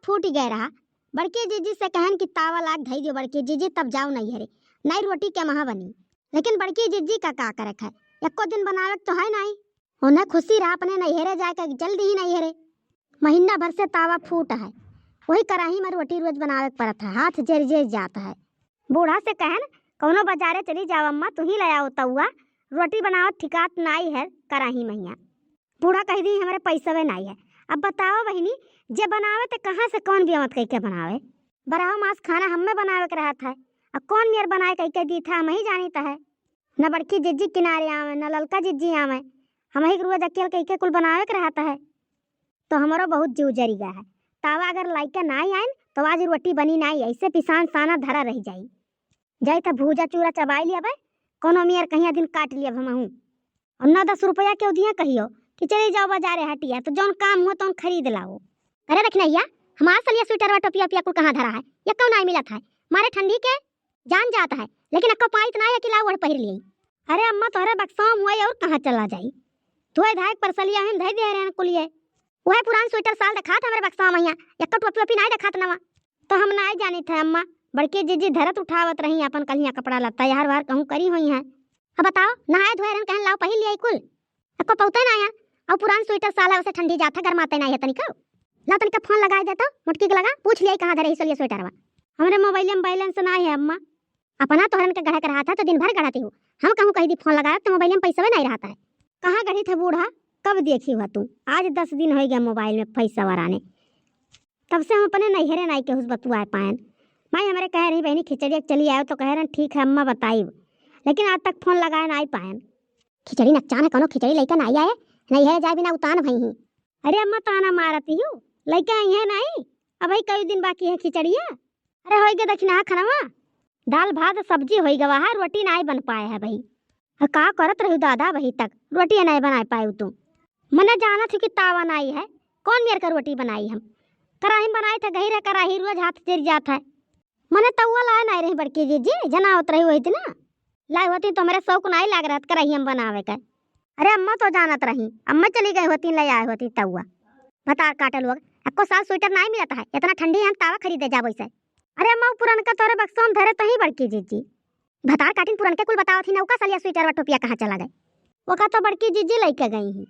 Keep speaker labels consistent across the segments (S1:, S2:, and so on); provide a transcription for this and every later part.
S1: फूट गए रहा। बड़के जीजी से कहन कि तावा लाग धई दियो बड़के जीजी, तब जाओ नहीं हरे नहीं रोटी के महा बनी। लेकिन बड़की जीजी का करक है, एको दिन बनावे तो है नहीं। उन्हें खुशी रहा अपने नैहरे जाकर जल्दी ही नैहरे। महीना भर से तावा फूट है, वही कराही में रोटी रोज बनावे पड़ता है, हाथ जर जर जाता है। बूढ़ा से कहन कौनो बाजारे चली जाओ अम्मा, तू ही ले आओ तउआ, रोटी बनाओ ठिकात नहीं है कराही मैया। बूढ़ा कह दी हमारे पैसवे नहीं है। अब बताओ बहनी, जे बनावे तो कहाँ से कौन बियामत कह के बनावे। बराहो मास खाना हमें बनावे के रहा था, अब कौन मेयर बनाए कह के दी था हम ही जानी है। न बड़की जिज्जी किनारे आवे न ललका जिज्जी आवे, हम ही रोज अकेल कह के कुल बनावे के रहता है। तो हमारो बहुत जीव जरी गया है। तावा अगर लाइका नहीं आए तो आज रोटी बनी नहीं, ऐसे पिसान साना धरा रह जाई। जाई तो भूजा चूरा चबाई लिया भाई, कोनो मेयर कहीं दिन काट लिया हमहू। और 9-10 रुपया क्यों दिया कहियो कि चले जाओ बाजारे हटिया, तो जौन काम हो तो खरीद लाओ। अरे रखना भैया, हमारा सलिया स्वेटर टोपिया पिया कुल कहाँ धरा है, ये क्यों नहीं मिला था। मारे ठंडी के जान जाता है, लेकिन अक्को पाई इतना है कि लाओ पहर लिए। अरे अम्मा तोहरे बक्सों हुए और कहाँ चला जाई, धोए धाय पर सलिया हम धई दे रहे कुलिए। वह पुरान स्वेटर साल देखा था हमारे बक्सा मैया, एक टोपी ओपी नहीं देखा नवा, तो हम नहीं जानी थे अम्मा। बड़के जीजी धरत उठावत रही अपन कलिया कपड़ा लत्ता यार वार कहूँ करी हुई है। अब बताओ नहाए धोए रहन कहन लाओ पहिल लिया कुल, एको पौते ना है। और पुरान स्वेटर साल है उसे ठंडी जाता गरमाते नहीं है तनिका। ला तनिका फोन लगा देता मुटकी के लगा पूछ लिया कहाँ धरे इसलिए स्वेटर वा। हमारे मोबाइल में बैलेंस नहीं है अम्मा, अपना तोहरन के गढ़ा के रहा था तो दिन भर गढ़ाती हूँ। हम कहूँ कहीं दी फोन लगाया तो मोबाइल में पैसा नहीं रहता है। कहाँ गढ़ी थे बूढ़ा, कब देखी हुआ तू, आज 10 दिन हो गया मोबाइल में पैसा वराने, तब से हम अपने नैहरे नहीं के उस बतुआ पायन। मैं हमारे कह रही बहनी खिचड़ी चली आयो तो कह रहे ठीक है अम्मा बताई, लेकिन आज तक फोन लगाए नहीं पायन। खिचड़ी नचान है कोनो खिचड़ी लेकर नहीं आए, नैहरे जाए बिना उतान भई ही। अरे अम्मा ताना मारती हूँ लेके आई है नहीं, अब भाई कई दिन बाकी है खिचड़िया। अरे हो गया दक्षिणा खनवा, दाल भात सब्जी हो गवा है, रोटी नहीं बन पाए है भाई। का करत रही दादा वही तक रोटी नहीं बना पाए तुम। मने जाना थी कि तावा नहीं है, कौन मेर का रोटी बनाई हम, कराही बनाए थे गही कराही रोज हाथ जर जाता है। मने तउआ लाए नहीं रही बड़की जीजी, जना होत रही हुई थी ना, लाई होती तो मेरे शौक नहीं लग रहा कराही हम बनावे का। अरे अम्मा तो जानत रही, अम्मा चली गई होती ले आए होती तउआ भतार काटल लोग। आपको साल स्वेटर नहीं मिलता है, इतना ठंडी हम तावा खरीदे जाबो से। अरे अम्मा पुरान का तोरे बक्सों में धरे तो ही बड़की जीजी भतार काटिन पुरान के कुल बताओ थी नौका सलिया स्वेटर व टोपिया कहाँ चला गए। वो का तो बड़की जीजी लेके गई ही,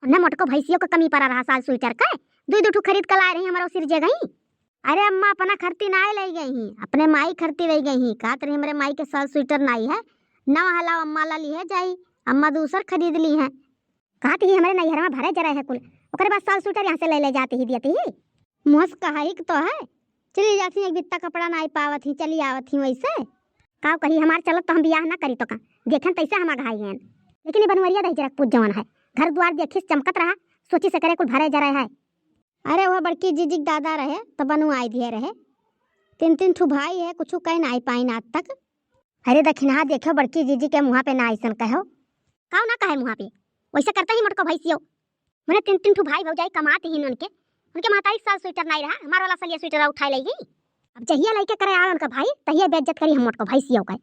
S1: न मोटको भैंसियों को कमी पड़ा रहा साल स्वेटर का, दो ठू खरीद कर ला रही हमारा सिर जे गई। अरे अम्मा अपना खर्ती नहीं ले गई ही, अपने माई खर्ती ले गई ही। कहा रही हमारे माई के साल स्वेटर नहीं है, न हलाओ अम्मा ला ली है जाई, अम्मा दूसर खरीद ली है। कहा थी हमारे नैहर में भरे जरा है कुल, ओकरे बाद साल स्वेटर यहाँ से ले जाती ही देती ही। मुहस कहा तो है चली जाती एक बित्ता कपड़ा नहीं पावत ही चली आवत ही वैसे। का कही हमारे चलो तो हम बियाह ना करी तो का देखन तैसे हम घाई हैं। लेकिन बनवरिया दही जरा पूछ जवान है, घर द्वार देखिस चमकत रहा, सोची से करे कुल भरे जरा है। अरे वह बड़की जीजी दादा रहे तो बनु आई दिए रहे, 3 ठू भाई है, कुछ कह ना पाई आज तक। अरे दक्षिणा देखो बड़की जीजी के मुँह पे ना ऐसा कहो, काव ना कहे मुँह पे वैसे करते ही मोटको भैंसियो। मैंने 3 ठू भाई भौजाई कमाते ही उनके माता साल स्वेटर नहीं रहा, हमारा वाला सलिया स्वेटर उठा लेगी। अब जहिया लइके करे आवे उनका भाई तहिया बेइज्जत करी हम मोटको भैंसियो का।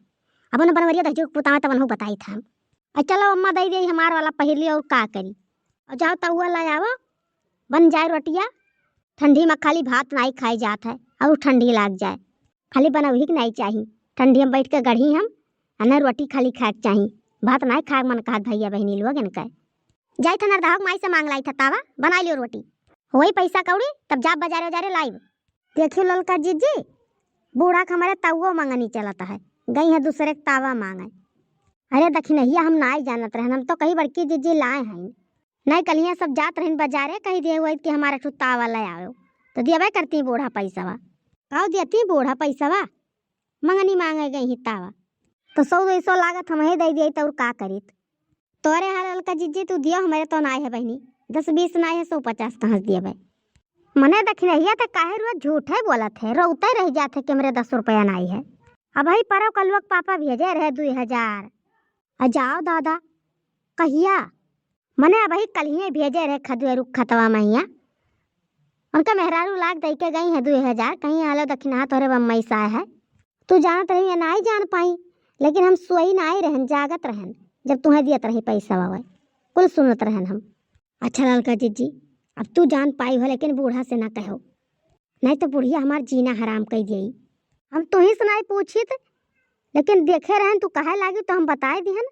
S1: अब उन्हें बनवरिया दही पुतावे तब बताई था हम। चलो अम्मा दे दी हमारा वाला पहली और का करी, और जाओ तउआ ले आओ बन जाए रोटिया। ठंडी में खाली भात नहीं खाई जात है और ठंडी लाग जाए, खाली बनवही के नहीं चाहिए। ठंडी में बैठ के गढ़ी हम न रोटी खाली खाए के चाहिए, भात नहीं खाए मन कहा भैया बहनी लोग इनका। जाई था नरदाहक माई से मांग लाई था तावा बना लियो रोटी, वही पैसा कौड़ी तब जा बाजारे बाजारे लाइव। देखियो ललका जीजी बूढ़ा का हमारे तउओ मांगनी चलता है, गई है दूसरे के तावा मांगे। अरे दक्षिणहिया हम नहीं जानत रहन, हम तो कहीं बड़की जीजी लाए हैं नहीं, कलियाँ सब जात रहन बाजारे कहीं दिए हुए कि हमारा ठू तावा ले आओ तो दियाबे करती बूढ़ा पैसावा। काव देती बूढ़ा पैसावा, मंगनी मांगे गई ही तावा तो 100-200 लागत हम ही दे दिए तो का करीत। तोरे हाल ललका जीजी तू दियो, हमारे तो ना है बहनी 10-20 ना है 150 कहाँ दिए भाई। मने दक्षिणहिया तो काहे रोज झूठ है बोलत है, रोते रह जाते कि मेरे 10 रुपया नहीं है। अब भाई परव कलवक पापा भेजे रहे 2000, जाओ दादा कहिया मने अब कल ही भेजे रहे खदुआ रुख खतवा मैया, उनका मेहरारू लाग दे के गई है 2000, कहीं हालो दक्षिणा तोरे बम्मई सा है। तू जानत रही नहीं जान पाई, लेकिन हम सोई नहीं रहन जागत रहन, जब तुम्हें दियत रही पैसा वावा कुल सुनत रहन हम। अच्छा ललका जीजी अब तू जान पाई हो, लेकिन बूढ़ा से ना कहो। नहीं तो बुढ़िया हमार जीना हराम कर दियई। हम तो ही सुनाई पूछी थे, लेकिन देखे रहन तू कहे लागी तो हम बताए दिहन।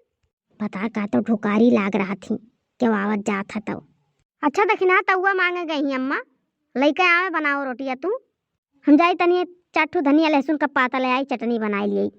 S1: बता का तो ढुकारी लाग रहा थी क्यों आवत जात था तो। अच्छा दखिना तउआ मांगे गई अम्मा, लइका आवे बनाओ रोटिया तू। हम जाई तनी चाटू धनिया लहसुन का पाता ले आई चटनी बनाई लियई।